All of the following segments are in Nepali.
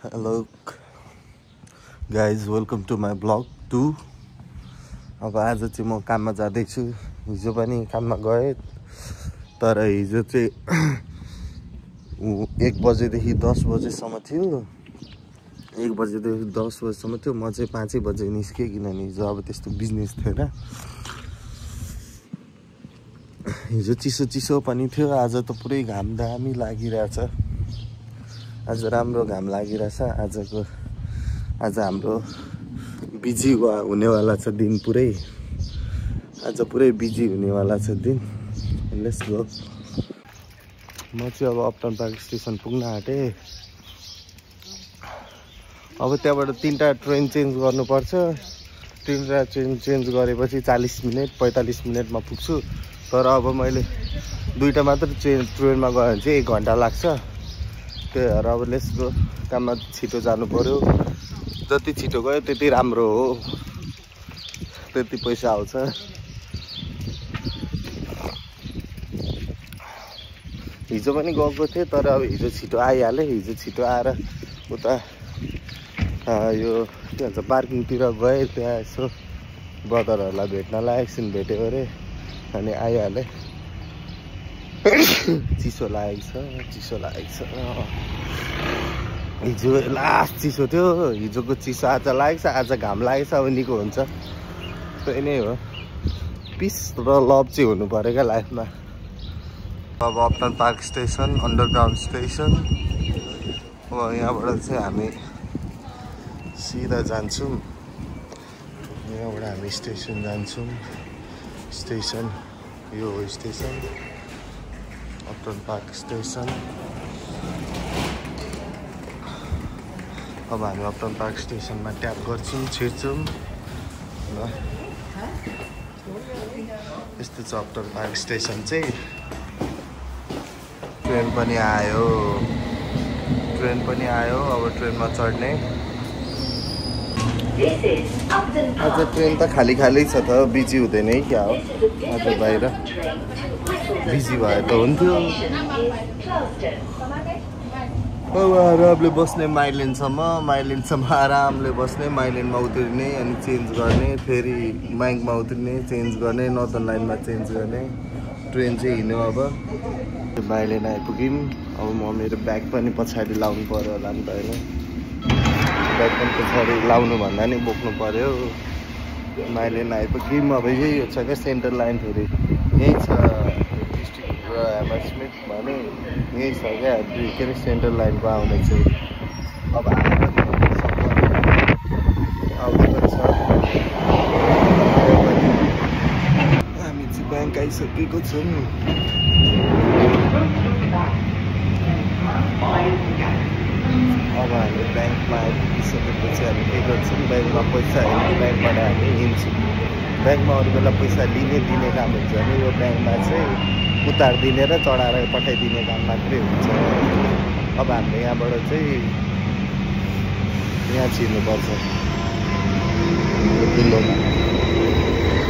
Hello guys, welcome to my vlog 2. अब आज चाहिँ म काममा जाँदैछु। हिजो पनि काममा गएँ, तर हिजो चाहिँ 1 बजेदेखि 10 बजेसम्म थियो। 1 बजेदेखि 10 बजेसम्म थियो। म चाहिँ 5 बजे निस्केँ, किनभने हिजो अब त्यस्तो बिजनेस थिएन। हिजो चिसो पनि थियो। आज त पुरै घाम दामी लागिरहेछ। आज राम्रो घाम लागिरहेछ। आज हाम्रो बिजी हुनेवाला छ दिन पुरै। आज पुरै बिजी हुनेवाला छ दिन। Let's go. म चाहिँ अब अपटाउन पार्क स्टेसन पुग्न आँटेँ। अब त्यहाँबाट 3टा ट्रेन चेन्ज गर्नुपर्छ। 3टा ट्रेन चेन्ज गरेपछि 40 मिनट 45 मिनटमा पुग्छु। तर अब मैले 2टा मात्र ट्रेनमा गयो भने चाहिँ 1 घन्टा लाग्छ। त्यही भएर अब लेट्स गो। काममा छिटो जानु पर्यो। जति छिटो गयो त्यति राम्रो हो, त्यति पैसा आउँछ। हिजो पनि गएको थिएँ, तर अब हिजो छिटो आइहालेँ। हिजो छिटो आएर उता यो के भन्छ पार्किङतिर गएँ। त्यहाँ यसो ब्रदरहरूलाई भेट्नलाई एकछिन भेट्यो अरे, अनि आइहालेँ। चिसो लागेको छ। हिजो लास्ट चिसो थियो। हिजोको चिसो आज लागेको छ। आज घाम लागेको छ। अब निको हुन्छ। त्यही नै हो। पिस र लभ चाहिँ हुनु पऱ्यो क्या लाइफमा। अब uptown park station, underground station. अब यहाँबाट चाहिँ हामी सिधा जान्छौँ। यहाँबाट हामी स्टेसन जान्छौँ। स्टेसन यो हो स्टेसन, अपटाउन पार्क स्टेसन। अब हामी अपटाउन पार्क स्टेसनमा ट्याप गर्छौँ, छिर्छौँ। यस्तो छ अपटाउन पार्क स्टेसन चाहिँ। ट्रेन पनि आयो। अब ट्रेनमा चढ्ने। आज ट्रेन त खाली छ त, बिजी हुँदैन है क्या हो। आज बाहिर बिजी भए त हुन्थ्यो। आरामले बस्ने माइलेनसम्म आरामले बस्ने। माइलेनमा उत्रिने अनि चेन्ज गर्ने, फेरि ब्याङ्कमा उत्रिने, चेन्ज गर्ने, नर्दर्न लाइनमा चेन्ज गर्ने। ट्रेन चाहिँ हिँड्यो। अब माइलेन आइपुग्यौँ। अब म मेरो ब्याग पनि पछाडि लाउनु पऱ्यो होला नि त होइन। ब्याग पनि पछाडि लाउनु भन्दा नि बोक्नु पऱ्यो। माइलेन आइपुग्यौँ। अब यही हो छ क्या सेन्ट्रल लाइन। फेरि यही छ डिस्ट्रिक्ट र ह्यामरस्मिथ भने यही छ क्या। के अरे सेन्ट्रल लाइनको आउने चाहिँ अब आउँदै छ। हामी चाहिँ ब्याङ्क आइसकेको छौँ। अब हामी ब्याङ्कमा आइपुगिसकेपछि हामी के गर्छौँ, ब्याङ्कमा पैसा हाल्ने, ब्याङ्कबाट हामी हिँड्छौँ। ब्याङ्कमा अरू बेला पैसा दिने काम हुन्छ भने यो ब्याङ्कमा चाहिँ उतारिदिने र चढाएर पठाइदिने काम मात्रै हुन्छ। अब हामीले यहाँबाट चाहिँ यहाँ छिर्नुपर्छ, पिल्लोमा।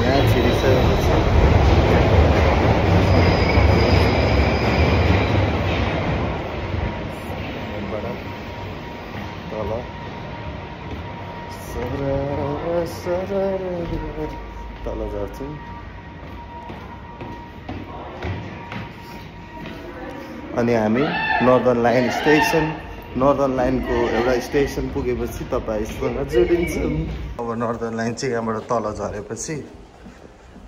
यहाँ छिरिसकेपछि तल झर्छौँ। अनि हामी नर्दर्न लाइनको एउटा स्टेसन पुगेपछि तपाईँसँग जोडिन्छौँ। अब नर्दर्न लाइन चाहिँ यहाँबाट तल झरेपछि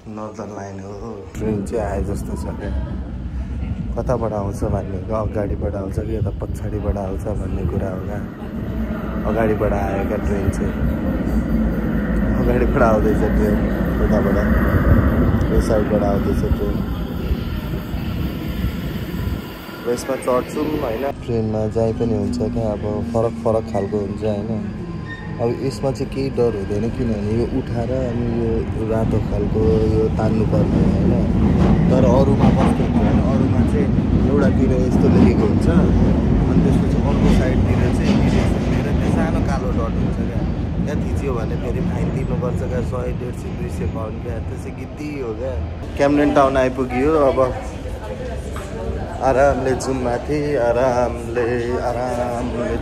नर्दर्न लाइन हो। ट्रेन चाहिँ आए जस्तो छ क्या। कताबाट आउँछ भन्ने, अगाडिबाट आउँछ कि यता पछाडिबाट आउँछ भन्ने कुरा हो क्या। अगाडिबाट आयो क्या ट्रेन चाहिँ। अगाडिबाट आउँदैछ ट्रेन, उताबाट यो साइडबाट आउँदैछ ट्रेन। यसमा चढ्छौँ होइन। ट्रेनमा जाइ पनि हुन्छ क्या। अब फरक खालको हुन्छ होइन। अब यसमा चाहिँ केही डर हुँदैन, किनभने यो उठाएर अनि यो रातो खालको यो तान्नुपर्ने होइन। तर अरूमा कस्तो हुन्छ भने अरूमा चाहिँ एउटातिर यस्तो लेखेको हुन्छ, अनि त्यसपछि अर्को साइडतिर चाहिँ डिरेक्सनतिर त्यो सानो कालो डट हुन्छ क्या। त्यहाँ थिच्यो भने फेरि फाइन तिर्नुपर्छ क्या। 100, 150, 200 पाउन्ड क्या। त्यसै गिद्दी हो क्या। क्यामरेन टाउन आइपुग्यो। अब आरामले जाउँ माथि, आरामले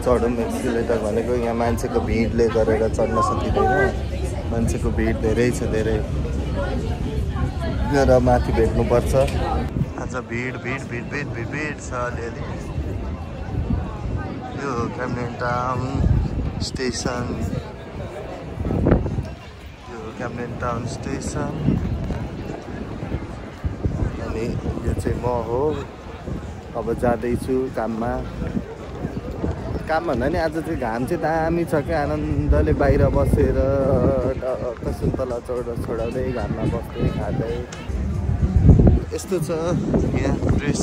चढौँ एक्सिलेटर भनेको। यहाँ मान्छेको भिडले गरेर चढ्न सकिँदैन, मान्छेको भिड धेरै छ, धेरै र माथि भेट्नुपर्छ। आज भिड छ अलिअलि। यो क्यामरेन टाउन स्टेसन, अनि यो चाहिँ म हो। अब जाँदैछु काममा भन्दा नि आज चाहिँ घाम चाहिँ दामी छ क्या। आनन्दले बाहिर बसेर सुन्तला छोडाउँदै घाममा बस्दै खाँदै यस्तो छ। यहाँ ड्रेस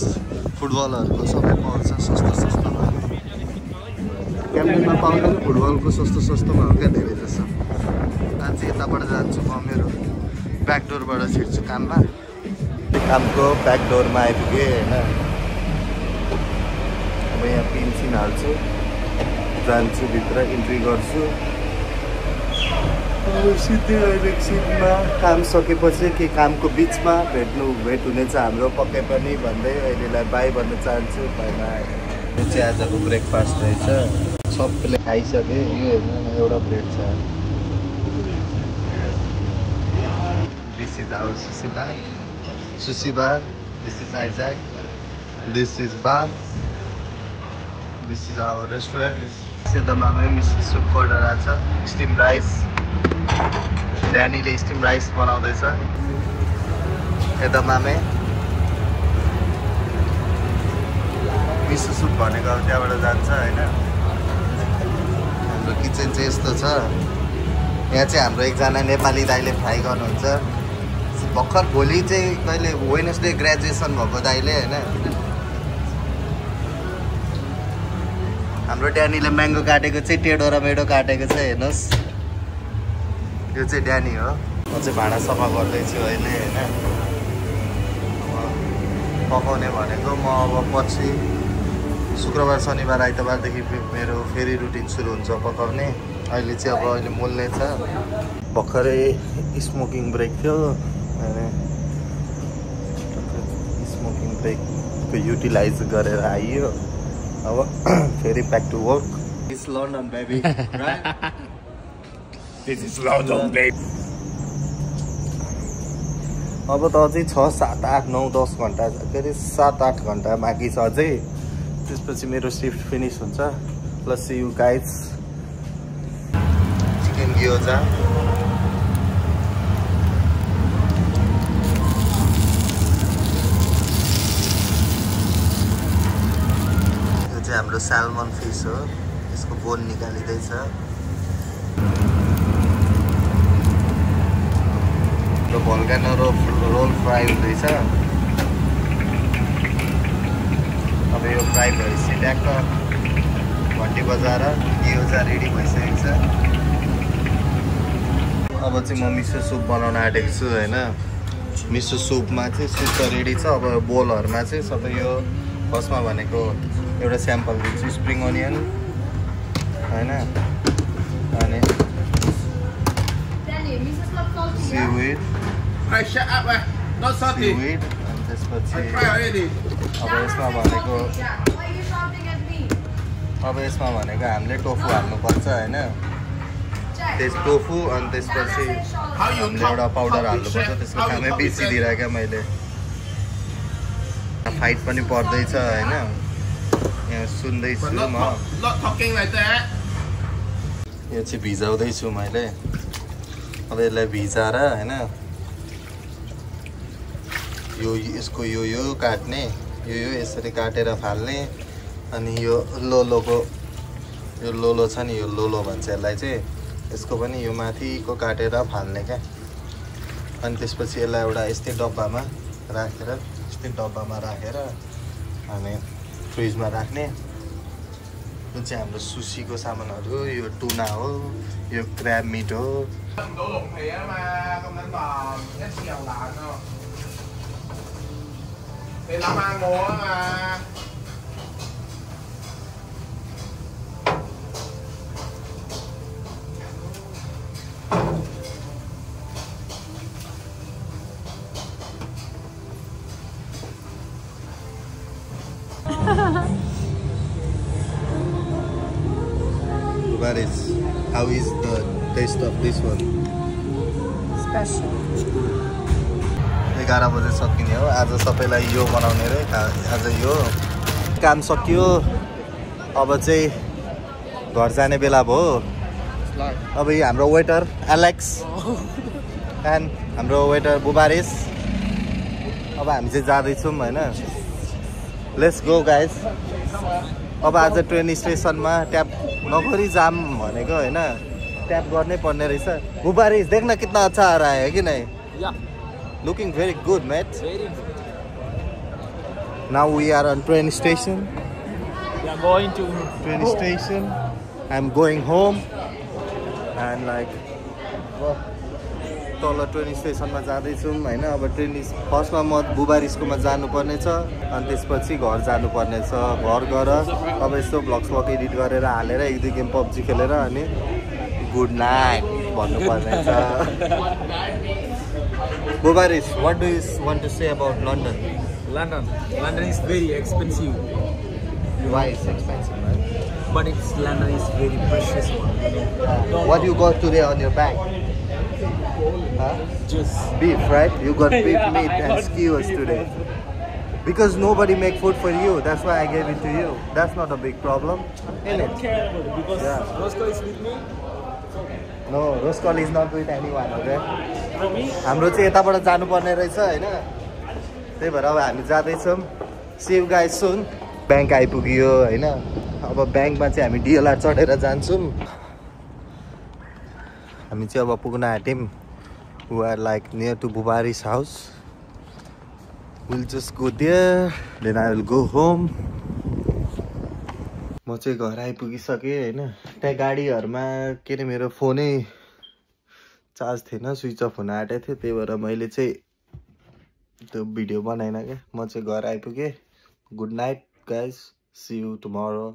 फुटबलहरूको सबै पाउँछ सस्तो क्यामरेनमा पाउँदैन, फुटबलको सस्तोमा हो क्या धेरै जस्तो। आज यताबाट जान्छु म, मेरो ब्याकडोरबाट छिर्छु काममा। कामको ब्याकडोरमा आइपुगेँ होइन। अब यहाँ पिन हाल्छु, जान्छु भित्र, इन्ट्री गर्छु। सिधै एकछिनमा काम सकेपछि कि कामको बिचमा भेट हुनेछ हाम्रो पक्कै पनि भन्दै अहिलेलाई बाई भन्न चाहन्छु। बाईमा यो चाहिँ आजको ब्रेकफास्ट रहेछ। सबैले खाइसके। यो हेर्नु न, एउटा ब्रेड छ। This is our sushi bar, this is Isaac, this is bar, this is our restaurant. सेदमामै मिस्टर सुपको अर्डर आएको छ, स्टिम राइस। ड्यानीले स्टिम राइस बनाउँदैछ। एदमामे मिसो सुप भनेको अब त्यहाँबाट जान्छ होइन। हाम्रो किचन चाहिँ यस्तो छ। यहाँ चाहिँ हाम्रो एकजना नेपाली दाइले फ्राई गर्नुहुन्छ। भर्खर भोलि चाहिँ कहिले वेडनेसडे ग्रेजुएसन भएको दाइले होइन। हाम्रो ड्यानीले म्याङ्गो काटेको चाहिँ टेढो र मेढो काटेको छ, हेर्नुहोस्। यो चाहिँ ड्यानी हो। म चाहिँ भाँडा सफा गर्दैछु अहिले होइन। पकाउने भनेको म अब पछि शुक्रबार शनिबार आइतबारदेखि मेरो फेरि रुटिन सुरु हुन्छ पकाउने। अहिले चाहिँ अहिले मोल्ने छ। भर्खरै स्मोकिङ ब्रेक थियो होइन। स्मोकिङ ब्रेकको युटिलाइज गरेर आइयो। अब फेरि back to work. It's London baby, right? This is London baby. अब त अझै 6, 7, 8, 9, 10 घन्टा, के अरे 7-8 घन्टा बाँकी छ अझै। त्यसपछि मेरो सिफ्ट फिनिस हुन्छ। Plus see you guys. Chicken gyoza, यो चाहिँ हाम्रो स्याल्मन फिस हो। यसको बोन निकालिँदैछ। भल्कानो रोल फ्राई हुँदैछ। अब यो फ्राई भएपछि ट्याक्क घन्टी बजाएर ग्योजा रेडी भइसकेको छ। अब चाहिँ म मिसो सुप बनाउन आँटेको छु होइन। मिसो सुपमा चाहिँ सुप त रेडी छ। अब बोलहरूमा चाहिँ सबै यो फर्स्टमा भनेको एउटा स्याम्पल दिन्छु, स्प्रिङ अनियन होइन, अनि सीविड, सीविड, अनि त्यसपछि अब यसमा भनेको हामीले टोफु हाल्नुपर्छ होइन। टोफु अनि त्यसपछि हामीले एउटा पाउडर हाल्नुपर्छ। त्यसको कामै बिर्सिदिएर क्या मैले। फाइट पनि पर्दैछ होइन। यहाँ सुन्दैछु म। यो चाहिँ भिजाउँदैछु मैले। अब यसलाई भिजाएर होइन यसको यो काट्ने, यो यसरी काटेर फाल्ने। अनि यो लोलोको यो लोलो छ नि, यो लोलो भन्छ यसलाई चाहिँ। यसको पनि यो माथिको काटेर फाल्ने क्या। अनि त्यसपछि यसलाई एउटा यस्तै डब्बामा राखेर अनि फ्रिजमा राख्ने। यो चाहिँ हाम्रो सुसीको सामानहरू। यो टुना हो, यो क्र्याब मिट हो। Bubaris, how is the taste of this one? Special. 11 बजे सकिने हो आज सबैलाई यो बनाउने रे आज यो काम सकियो अब चाहिँ घर जाने बेला भयो अब हाम्रो वेटर एलेक्स एन्ड हाम्रो वेटर बुबारिस अब हामी चाहिँ जाँदैछौँ हैन लेट्स गो गाइस अब आज ट्रेन स्टेसनमा ट्याप नगरी जाम भनेको हैन ट्याप गर्नै पर्ने रहेछ बुबारिस देख्न कितना अच्छा आ रहा है कि नहीं looking very good mate Very good. now we are on train station We are going to train station I'm going home and like तल ट्रेन स्टेसनमा जाँदैछौँ हैन अब ट्रेन फर्स्टमा म बुबारिसकोमा जानुपर्ने छ अनि त्यसपछि घर जानुपर्ने छ घर गएर अब यस्तो भ्लग्स एडिट गरेर हालेर एक दुई गेम पब्जी खेलेर अनि गुड नाइट भन्नुपर्ने छ Bubaris, what do you want to say about London? London is very expensive. Why it's expensive, man? But London is very precious one. What you got today on your bag? Huh? Just Beef, right? You got beef meat and skewers today. Because nobody make food for you, that's why I gave it to you. That's not a big problem, I isn't don't it? care about it because Yeah. Roscoe is with me. No, Roscoe is not with anyone, okay? For me, हाम्रो चाहिँ यताबाट जानुपर्ने रहेछ हैन त्यही भएर अब हामी जाँदैछौँ सी यू गाइस सुन ब्याङ्क आइपुग्यो हैन अब ब्याङ्कमा चाहिँ हामी डिएलआर चढेर जान्छौँ हामी चाहिँ अब पुग्न आँट्यौँ we are like near to Bubari's house will just go there then I will go home म चाहिँ घर आइपुगिसकेँ हैन त्यहाँ गाडीहरूमा के अरे मेरो फोनै चार्ज थिएन स्विच अफ हुन आँटेको थियो त्यही भएर मैले चाहिँ त्यो भिडियो बनाइन क्या म चाहिँ घर आइपुगेँ good night guys see you tomorrow